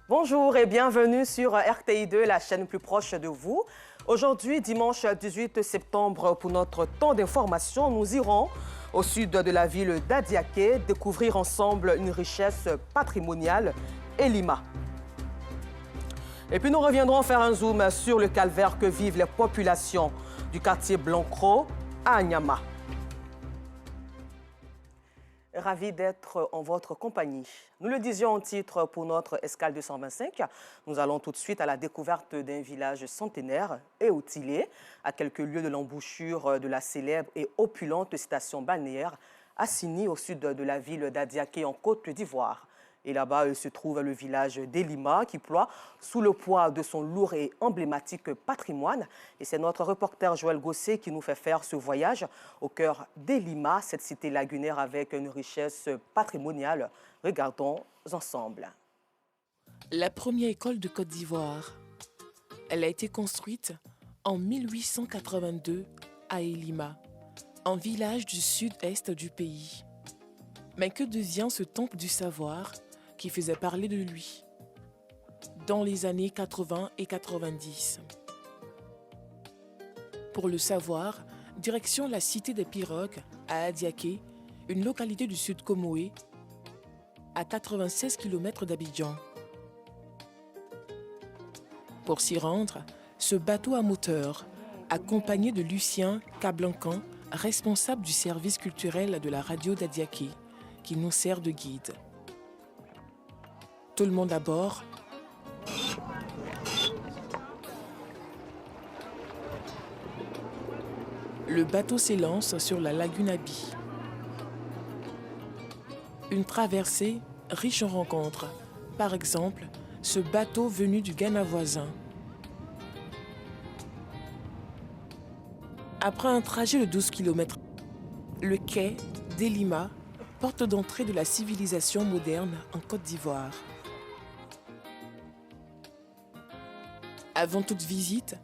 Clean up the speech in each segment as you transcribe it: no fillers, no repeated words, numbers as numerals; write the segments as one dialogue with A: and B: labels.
A: Bonjour et bienvenue sur RTI2, la chaîne plus proche de vous. Aujourd'hui, dimanche 18 septembre, pour notre temps d'information, nous irons au sud de la ville d'Adiaké découvrir ensemble une richesse patrimoniale, Elima. Et puis nous reviendrons faire un zoom sur le calvaire que vivent les populations du quartier Blancro à Anyama. Ravi d'être en votre compagnie. Nous le disions en titre pour notre escale 225. Nous allons tout de suite à la découverte d'un village centenaire et outilé, à quelques lieues de l'embouchure de la célèbre et opulente station balnéaire Assini, au sud de la ville d'Adiaké en Côte d'Ivoire. Et là-bas se trouve le village d'Elima qui ploie sous le poids de son lourd et emblématique patrimoine. Et c'est notre reporter Joël Gosset qui nous fait faire ce voyage au cœur d'Elima, cette cité lagunaire avec une richesse patrimoniale. Regardons ensemble.
B: La première école de Côte d'Ivoire. Elle a été construite en 1882 à Elima, un village du sud-est du pays. Mais que devient ce temple du savoir qui faisait parler de lui dans les années 80 et 90. Pour le savoir, direction la cité des Pirogues à Adiaké, une localité du sud Comoé, à 96 km d'Abidjan. Pour s'y rendre, ce bateau à moteur, accompagné de Lucien Cablancan, responsable du service culturel de la radio d'Adiaké, qui nous sert de guide. Tout le monde à bord. Le bateau s'élance sur la lagune Abi. Une traversée riche en rencontres. Par exemple, ce bateau venu du Ghana voisin. Après un trajet de 12 km, le quai d'Elima, porte d'entrée de la civilisation moderne en Côte d'Ivoire. Avant toute visite,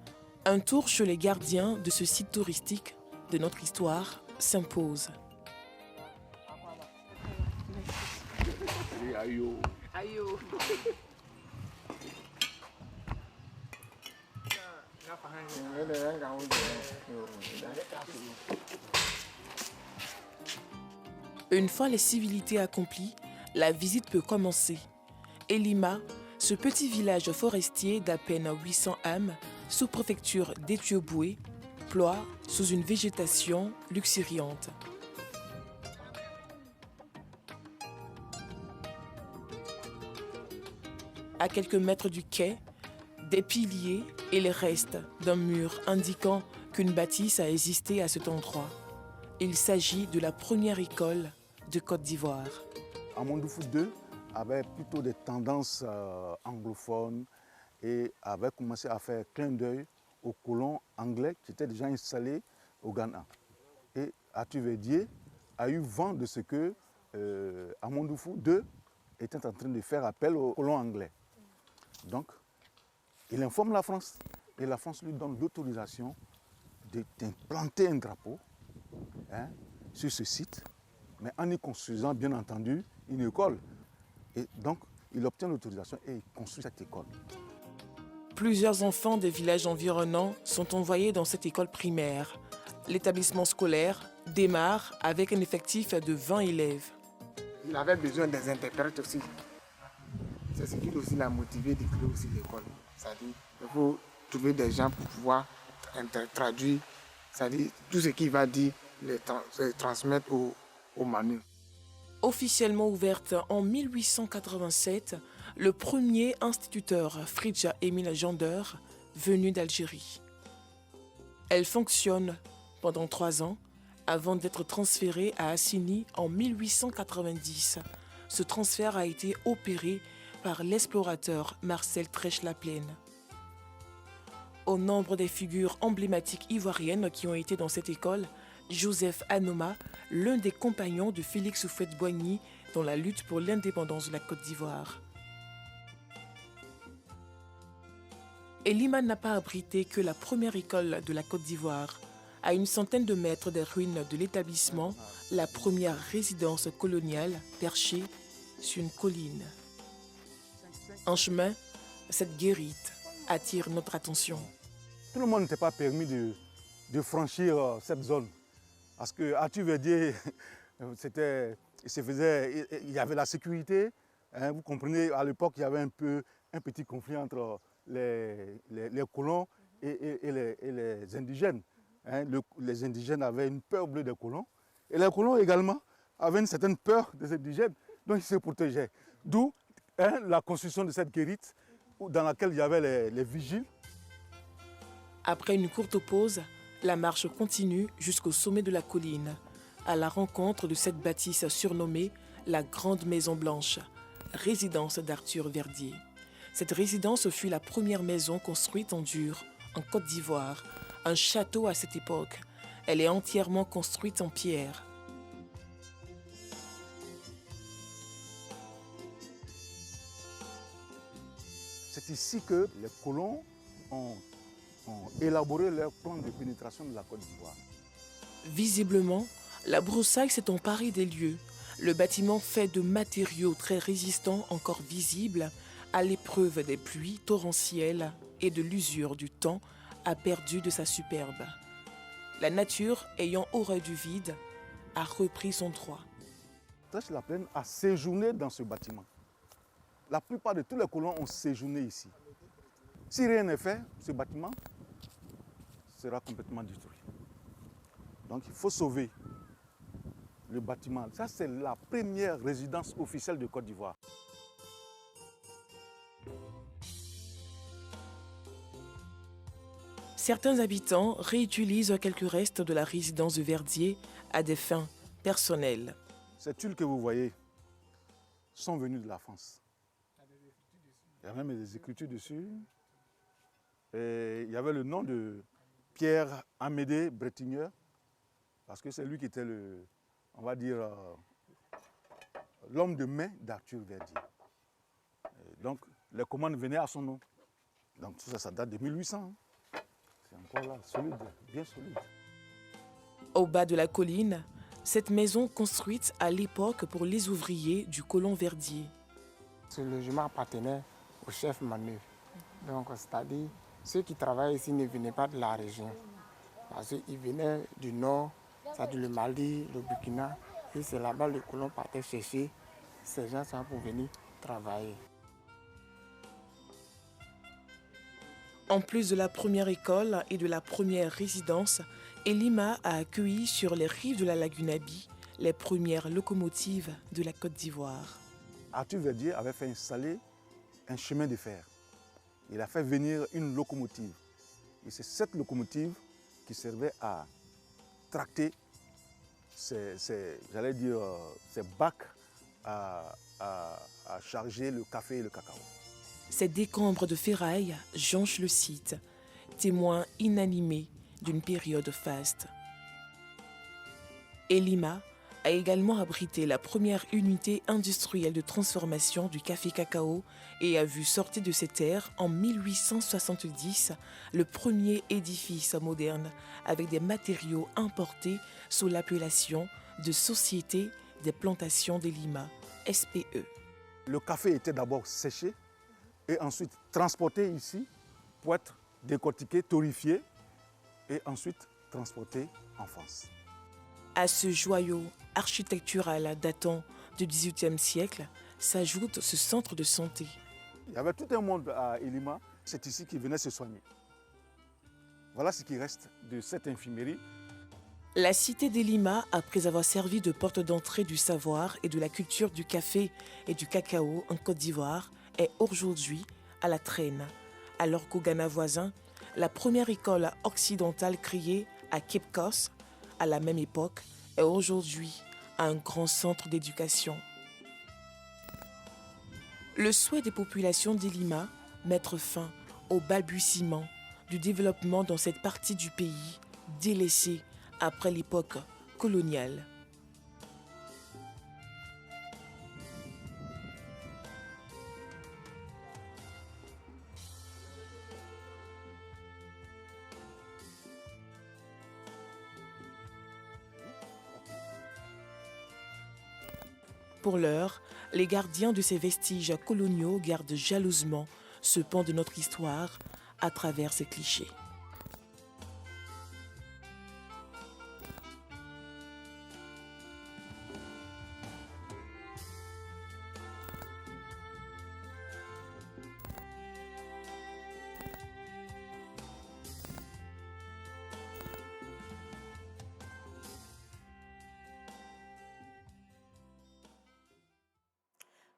B: un tour chez les gardiens de ce site touristique de notre histoire s'impose. Une fois les civilités accomplies, la visite peut commencer. Elima, ce petit village forestier d'à peine 800 âmes, sous-préfecture d'Étioboué, ploie sous une végétation luxuriante. À quelques mètres du quai, des piliers et les restes d'un mur indiquant qu'une bâtisse a existé à cet endroit. Il s'agit de la première école de Côte d'Ivoire.
C: Amondoufou II avait plutôt des tendances anglophones et avait commencé à faire clin d'œil aux colons anglais qui étaient déjà installés au Ghana. Et Atuvédié a eu vent de ce que Amondoufou II était en train de faire appel aux colons anglais. Donc, il informe la France et la France lui donne l'autorisation d'implanter un drapeau sur ce site, mais en y construisant bien entendu une école. Et donc, il obtient l'autorisation et il construit cette école.
B: Plusieurs enfants des villages environnants sont envoyés dans cette école primaire. L'établissement scolaire démarre avec un effectif de 20 élèves.
D: Il avait besoin des interprètes aussi. C'est ce qui aussi l'a motivé de créer aussi l'école. C'est-à-dire qu'il faut trouver des gens pour pouvoir traduire, c'est-à-dire tout ce qu'il va dire, les transmettre au Manu.
B: Officiellement ouverte en 1887, le premier instituteur Fridja Émile Gender, venu d'Algérie. Elle fonctionne pendant 3 ans avant d'être transférée à Assini en 1890. Ce transfert a été opéré par l'explorateur Marcel Trèche-Laplaine. Au nombre des figures emblématiques ivoiriennes qui ont été dans cette école, Joseph Anoma, l'un des compagnons de Félix Houphouët-Boigny dans la lutte pour l'indépendance de la Côte d'Ivoire. Elima n'a pas abrité que la première école de la Côte d'Ivoire. À une centaine de mètres des ruines de l'établissement, la première résidence coloniale perchée sur une colline. En chemin, cette guérite attire notre attention.
C: Tout le monde n'était pas permis de franchir cette zone. Parce qu'à Verdier, il y avait la sécurité. Hein, vous comprenez, à l'époque, il y avait un petit conflit entre les colons et les indigènes. Hein, les indigènes avaient une peur bleue des colons. Et les colons également avaient une certaine peur des indigènes. Donc ils se protégeaient. D'où la construction de cette guérite dans laquelle il y avait les vigiles.
B: Après une courte pause, la marche continue jusqu'au sommet de la colline, à la rencontre de cette bâtisse surnommée la Grande Maison Blanche, résidence d'Arthur Verdier. Cette résidence fut la première maison construite en dur, en Côte d'Ivoire, un château à cette époque. Elle est entièrement construite en pierre.
C: C'est ici que les colons ont élaboré leur plan de pénétration de la Côte d'Ivoire.
B: Visiblement, la broussaille s'est emparée des lieux. Le bâtiment fait de matériaux très résistants encore visibles à l'épreuve des pluies torrentielles et de l'usure du temps a perdu de sa superbe. La nature, ayant horreur du vide, a repris son droit.
C: Trèche-la-Plaine a séjourné dans ce bâtiment. La plupart de tous les colons ont séjourné ici. Si rien n'est fait, ce bâtiment sera complètement détruit. Donc il faut sauver le bâtiment. Ça, c'est la première résidence officielle de Côte d'Ivoire.
B: Certains habitants réutilisent quelques restes de la résidence de Verdier à des fins personnelles.
C: Ces tuiles que vous voyez sont venues de la France. Il y a même des écritures dessus. Et il y avait le nom de Pierre-Amédée Brettinger, parce que c'est lui qui était l'homme de main d'Arthur Verdier. Et donc, les commandes venaient à son nom. Donc, tout ça, ça date de 1800. C'est encore là, solide, bien solide.
B: Au bas de la colline, cette maison construite à l'époque pour les ouvriers du colon Verdier.
D: Ce logement appartenait au chef manœuvre. Donc, c'est-à-dire, ceux qui travaillent ici ne venaient pas de la région. Parce qu'ils venaient du nord, c'est-à-dire le Mali, le Burkina. Et c'est là-bas que le colon partait chercher ces gens pour venir travailler.
B: En plus de la première école et de la première résidence, Elima a accueilli sur les rives de la lagune Abi les premières locomotives de la Côte d'Ivoire.
C: Arthur Verdier avait fait installer un chemin de fer. Il a fait venir une locomotive. Et c'est cette locomotive qui servait à tracter ces bacs à charger le café et le cacao.
B: Ces décombres de ferraille jonchent le site, témoins inanimés d'une période faste. Elima a également abrité la première unité industrielle de transformation du café-cacao et a vu sortir de ses terres en 1870 le premier édifice moderne avec des matériaux importés sous l'appellation de Société des plantations d'Elima, SPE.
C: Le café était d'abord séché et ensuite transporté ici pour être décortiqué, torréfié et ensuite transporté en France.
B: À ce joyau architectural datant du XVIIIe siècle s'ajoute ce centre de santé.
C: Il y avait tout un monde à Elima, c'est ici qu'ils venaient se soigner. Voilà ce qui reste de cette infirmerie.
B: La cité d'Elima, après avoir servi de porte d'entrée du savoir et de la culture du café et du cacao en Côte d'Ivoire, est aujourd'hui à la traîne, alors qu'au Ghana voisin, la première école occidentale créée à Cape Coast, à la même époque, est aujourd'hui un grand centre d'éducation. Le souhait des populations d'Elima, mettre fin au balbutiement du développement dans cette partie du pays délaissée après l'époque coloniale. Pour l'heure, les gardiens de ces vestiges coloniaux gardent jalousement ce pan de notre histoire à travers ces clichés.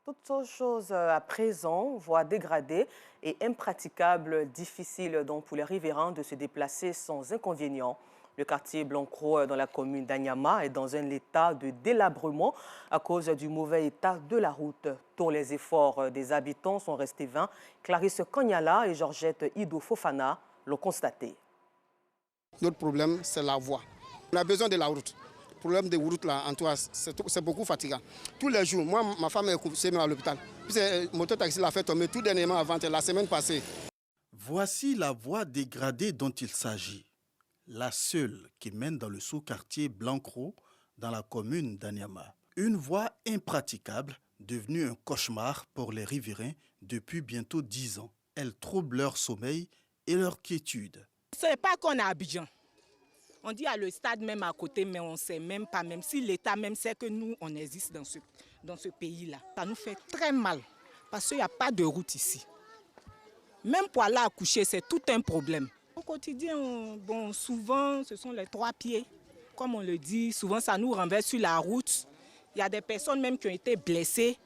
A: Toutes choses à présent, voies dégradées et impraticables, difficiles donc pour les riverains de se déplacer sans inconvénient. Le quartier Blancro dans la commune d'Anyama est dans un état de délabrement à cause du mauvais état de la route. Tous les efforts des habitants sont restés vains. Clarisse Kanyala et Georgette Ido Fofana l'ont constaté.
E: Notre problème, c'est la voie. On a besoin de la route. Le problème des routes là, en tout cas, c'est beaucoup fatigant. Tous les jours, moi, ma femme est couchée à l'hôpital. Puis le mototaxi l'a fait tomber tout dernièrement avant la semaine passée.
F: Voici la voie dégradée dont il s'agit. La seule qui mène dans le sous-quartier Blancro, dans la commune d'Anyama. Une voie impraticable, devenue un cauchemar pour les riverains depuis bientôt 10 ans. Elle trouble leur sommeil et leur quiétude.
G: Ce n'est pas qu'on est à Abidjan. On dit à le stade même à côté, mais on ne sait même pas, même si l'État même sait que nous, on existe dans ce pays-là. Ça nous fait très mal, parce qu'il n'y a pas de route ici. Même pour aller accoucher, c'est tout un problème. Au quotidien, bon, souvent, ce sont les 3 pieds. Comme on le dit, souvent, ça nous renverse sur la route. Il y a des personnes même qui ont été blessées.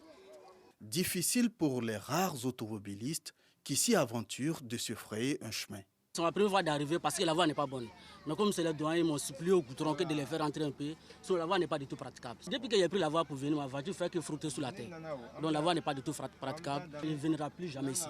F: Difficile pour les rares automobilistes qui s'y aventurent de se frayer un chemin.
H: C'est ma première fois d'arriver parce que la voie n'est pas bonne. Mais comme c'est les doyens, ils m'ont supplié au goudron que de les faire entrer un peu. So, la voie n'est pas du tout praticable. Depuis que j'ai pris la voie pour venir, ma voiture fait que frotter sous la terre. Donc la voie n'est pas du tout praticable. Il ne viendra plus jamais ici.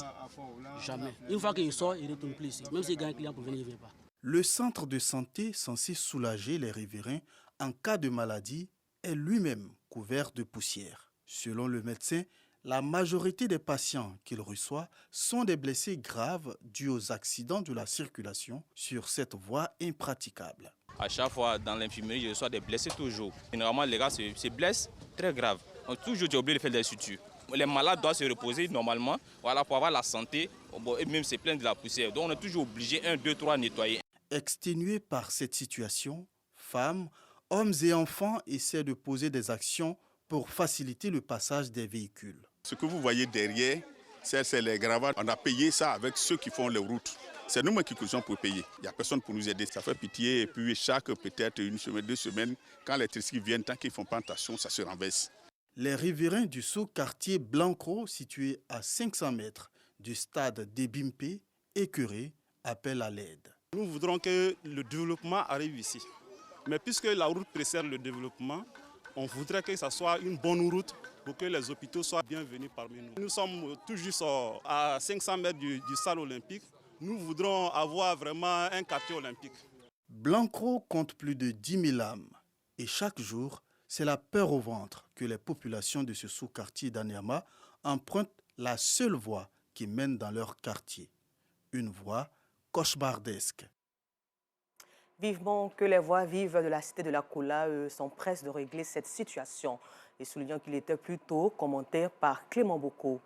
H: Jamais. Une fois qu'il sort, il ne retourne plus ici. Même s'il gagne un client pour venir, il ne vient pas.
F: Le centre de santé censé soulager les riverains en cas de maladie est lui-même couvert de poussière. Selon le médecin, la majorité des patients qu'il reçoit sont des blessés graves dus aux accidents de la circulation sur cette voie impraticable.
I: À chaque fois dans l'infirmerie, je reçois des blessés toujours. Généralement, les gars se blessent très grave. Donc, toujours, j'ai oublié de faire des sutures. Les malades doivent se reposer normalement voilà, pour avoir la santé et même se plaindre de la poussière. Donc, on est toujours obligé 1, 2, 3 nettoyer.
F: Exténués par cette situation, femmes, hommes et enfants essaient de poser des actions pour faciliter le passage des véhicules.
J: Ce que vous voyez derrière, c'est les gravats. On a payé ça avec ceux qui font les routes. C'est nous-mêmes qui cotisons pour payer. Il n'y a personne pour nous aider. Ça fait pitié. Et puis chaque peut-être 1 semaine, 2 semaines, quand les tricycles viennent, tant qu'ils ne font pas attention, ça se renverse.
F: Les riverains du sous-quartier Blancro, situé à 500 mètres du stade d'Ebimpe, écœurés, appellent à l'aide.
K: Nous voudrons que le développement arrive ici. Mais puisque la route précède le développement, on voudrait que ça soit une bonne route pour que les hôpitaux soient bienvenus parmi nous. Nous sommes tout juste à 500 mètres du stade olympique. Nous voudrons avoir vraiment un quartier olympique.
F: Blancro compte plus de 10 000 âmes. Et chaque jour, c'est la peur au ventre que les populations de ce sous-quartier d'Anyama empruntent la seule voie qui mène dans leur quartier. Une voie cauchemardesque.
A: Vivement que les voies vives de la cité de la Kola s'empressent de régler cette situation. Et soulignant qu'il était plutôt commenté par Clément Boko.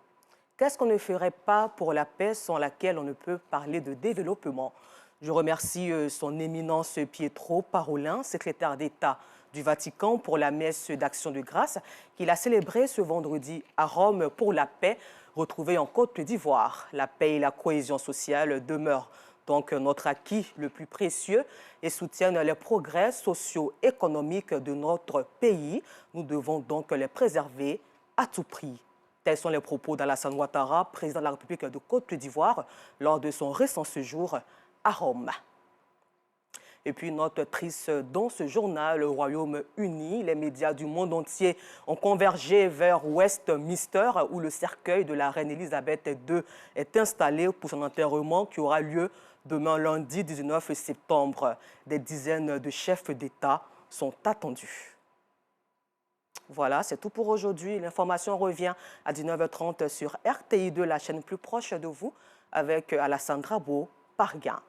A: Qu'est-ce qu'on ne ferait pas pour la paix sans laquelle on ne peut parler de développement? Je remercie son éminence Pietro Parolin, secrétaire d'État du Vatican pour la messe d'action de grâce qu'il a célébrée ce vendredi à Rome pour la paix, retrouvée en Côte d'Ivoire. La paix et la cohésion sociale demeurent donc notre acquis le plus précieux et soutiennent les progrès socio-économiques de notre pays. Nous devons donc les préserver à tout prix. Tels sont les propos d'Alassane Ouattara, président de la République de Côte d'Ivoire, lors de son récent séjour à Rome. Et puis, note triste dans ce journal, le Royaume-Uni, les médias du monde entier ont convergé vers Westminster, où le cercueil de la reine Elisabeth II est installé pour son enterrement qui aura lieu demain lundi 19 septembre. Des dizaines de chefs d'État sont attendus. Voilà, c'est tout pour aujourd'hui. L'information revient à 19h30 sur RTI2, la chaîne plus proche de vous, avec Alassane Drabo, Pargain.